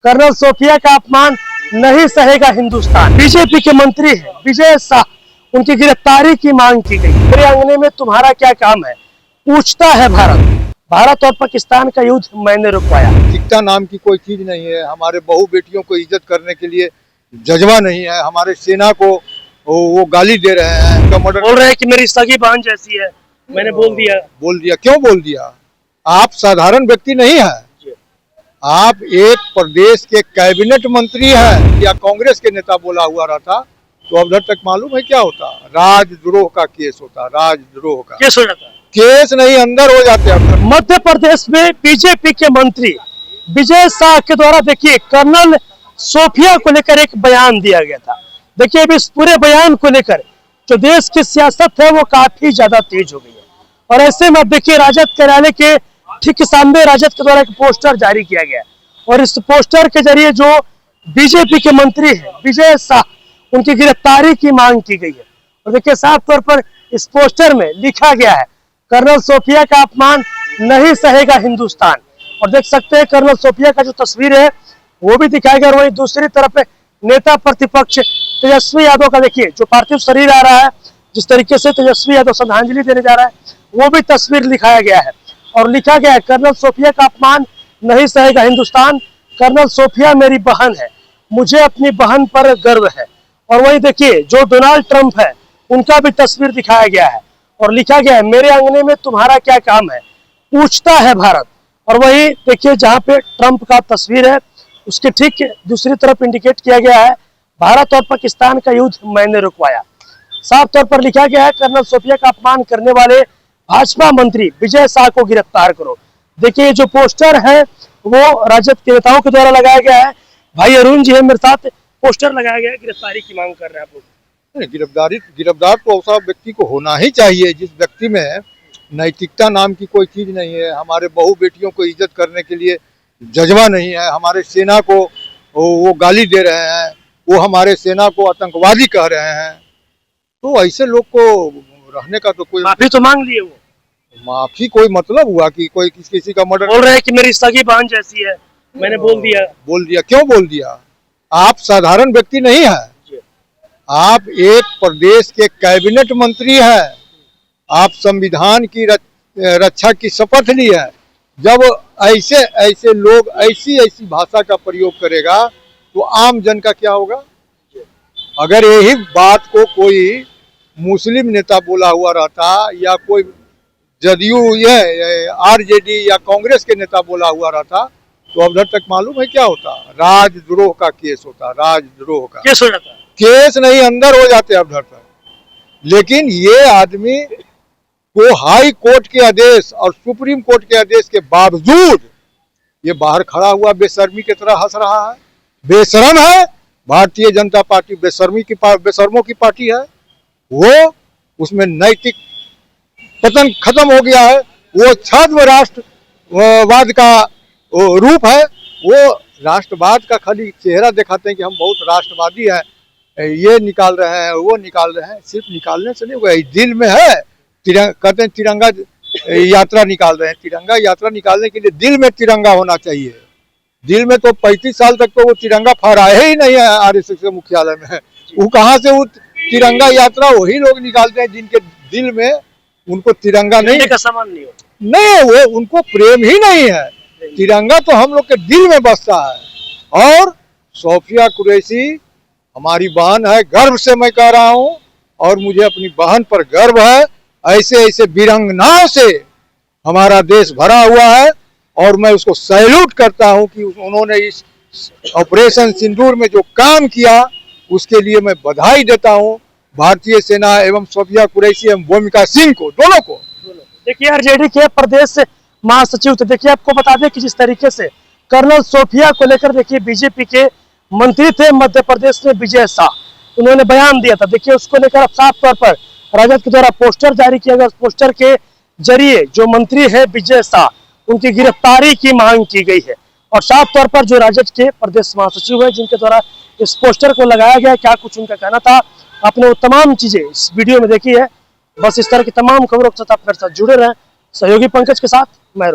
Colonel Sophia का अपमान नहीं सहेगा हिंदुस्तान। बीजेपी के मंत्री है विजय शाह, उनकी गिरफ्तारी की मांग की गई। मेरे अंगने में तुम्हारा क्या काम है, पूछता है भारत और पाकिस्तान का युद्ध मैंने रुकवाया। शिक्षा नाम की कोई चीज नहीं है। हमारे बहू बेटियों को इज्जत करने के लिए जज्बा नहीं है। हमारे सेना को वो गाली दे रहे हैं, बोल रहे हैं कि मेरी सगी बहन जैसी है। मैंने बोल दिया। क्यों बोल दिया? आप साधारण व्यक्ति नहीं है, आप एक प्रदेश के कैबिनेट मंत्री हैं या कांग्रेस के नेता बोला हुआ रहता तो अब तक मालूम है क्या होता? राजद्रोह का केस होता, राजद्रोह का केस हो जाता। केस नहीं, अंदर हो जाते हैं। मध्य प्रदेश में बीजेपी के मंत्री विजय शाह के द्वारा देखिए कर्नल सोफिया को लेकर एक बयान दिया गया था। देखिए अब इस पूरे बयान को लेकर जो देश की सियासत है वो काफी ज्यादा तेज हो गई है और ऐसे में देखिए राजद कार्यालय के ठीक सामने राजद के द्वारा एक पोस्टर जारी किया गया और इस पोस्टर के जरिए जो बीजेपी के मंत्री है विजय शाह, उनकी गिरफ्तारी की मांग की गई है। और देखिए साफ तौर पर इस पोस्टर में लिखा गया है कर्नल सोफिया का अपमान नहीं सहेगा हिंदुस्तान। और देख सकते हैं कर्नल सोफिया का जो तस्वीर है वो भी दिखाया गया। वहीं दूसरी तरफ नेता प्रतिपक्ष तेजस्वी यादव का देखिए जो पार्थिव शरीर आ रहा है, जिस तरीके से तेजस्वी यादव श्रद्धांजलि देने जा रहा है वो भी तस्वीर दिखाया गया है और लिखा गया है कर्नल सोफिया का अपमान नहीं सहेगा हिंदुस्तान। कर्नल सोफिया मेरी बहन है, मुझे अपनी बहन पर गर्व है। और वही देखिए जो डोनाल्ड ट्रंप है उनका भी तस्वीर दिखाया गया है और लिखा गया है मेरे अंगने में तुम्हारा क्या काम है, पूछता है भारत। और वही देखिए जहां पे ट्रंप का तस्वीर है उसके ठीक दूसरी तरफ इंडिकेट किया गया है भारत और पाकिस्तान का युद्ध मैंने रुकवाया। साफ तौर पर लिखा गया है कर्नल सोफिया का अपमान करने वाले भाजपा मंत्री विजय शाह को गिरफ्तार करो। देखिए जो पोस्टर है वो राजद के नेताओं के द्वारा लगाया गया है। भाई अरुण जी है मेरे साथ, पोस्टर लगाया गया है, गिरफ्तारी की मांग कर रहे हैं आप लोग। गिरफ्तार तो ऐसा व्यक्ति को होना ही चाहिए जिस व्यक्ति में नैतिकता नाम की कोई चीज नहीं है। हमारे बहू बेटियों को इज्जत करने के लिए जज्बा नहीं है। हमारे सेना को वो गाली दे रहे हैं, वो हमारे सेना को आतंकवादी कह रहे हैं। तो ऐसे लोग को रहने का तो कोई माफी तो मांग लिए वो। माफी कोई मतलब हुआ कि कोई किसी का मर्डर? बोल रहे हैं कि मेरी सगी बहन जैसी है। मैंने बोल दिया। क्यों बोल दिया? आप साधारण व्यक्ति नहीं है, आप एक प्रदेश के कैबिनेट मंत्री हैं। आप संविधान की रक्षा की शपथ ली है। जब ऐसे लोग ऐसी भाषा का प्रयोग करेगा तो आम जन का क्या होगा? अगर यही बात को कोई मुस्लिम नेता बोला हुआ रहता या कोई जदयू आरजेडी या कांग्रेस के नेता बोला हुआ रहता तो अब तक मालूम है क्या होता? राजद्रोह का केस होता, राजद्रोह का केस हो जाता। केस नहीं, अंदर हो जाते अब तक। लेकिन ये आदमी को हाई कोर्ट के आदेश और सुप्रीम कोर्ट के आदेश के बावजूद ये बाहर खड़ा हुआ बेशर्मी की तरह हंस रहा है। बेशरम है। भारतीय जनता पार्टी बेशर्मों की पार्टी है। वो उसमें नैतिक पतन खत्म हो गया है। वो छद्म राष्ट्रवाद का रूप है। वो राष्ट्रवाद का खाली चेहरा दिखाते हैं कि हम बहुत राष्ट्रवादी हैं, ये निकाल रहे हैं वो निकाल रहे हैं। सिर्फ निकालने से नहीं हुआ, दिल में है। कहते हैं तिरंगा यात्रा निकाल रहे हैं। तिरंगा यात्रा निकालने के लिए दिल में तिरंगा होना चाहिए। दिल में तो 35 साल तक तो वो तिरंगा फहराए ही नहीं है आरएसएस के मुख्यालय में। वो कहाँ से वो तिरंगा यात्रा वही लोग निकालते हैं जिनके दिल में उनको तिरंगा नहीं का सामान नहीं, वो उनको प्रेम ही नहीं है। तिरंगा तो हम लोग के दिल में बसता है। और सोफिया कुरैशी हमारी बहन है, गर्व से मैं कह रहा हूँ, और मुझे अपनी बहन पर गर्व है। ऐसे वीरांगनाओं से हमारा देश भरा हुआ है और मैं उसको सैल्यूट करता हूं कि उन्होंने इस ऑपरेशन सिंदूर में जो काम किया उसके लिए मैं बधाई देता हूं भारतीय सेना एवं सोफिया कुरैशी एवं भूमिका सिंह को, दोनों को। देखिए आरजेडी के प्रदेश महासचिव थे। देखिए आपको बता दें कि जिस तरीके से कर्नल सोफिया को लेकर देखिए बीजेपी के मंत्री थे मध्य प्रदेश में विजय शाह, उन्होंने बयान दिया था। देखिए उसको लेकर अब साफ तौर पर राजद के द्वारा पोस्टर जारी किया गया। उस पोस्टर के जरिए जो मंत्री है विजय शाह, उनकी गिरफ्तारी की मांग की गई है। और साफ तौर पर जो राजद के प्रदेश महासचिव है जिनके द्वारा इस पोस्टर को लगाया गया, क्या कुछ उनका कहना था, आपने वो तमाम चीजें इस वीडियो में देखी है। बस इस तरह की तमाम खबरों के साथ आप मेरे साथ जुड़े रहें। सहयोगी पंकज के साथ मैं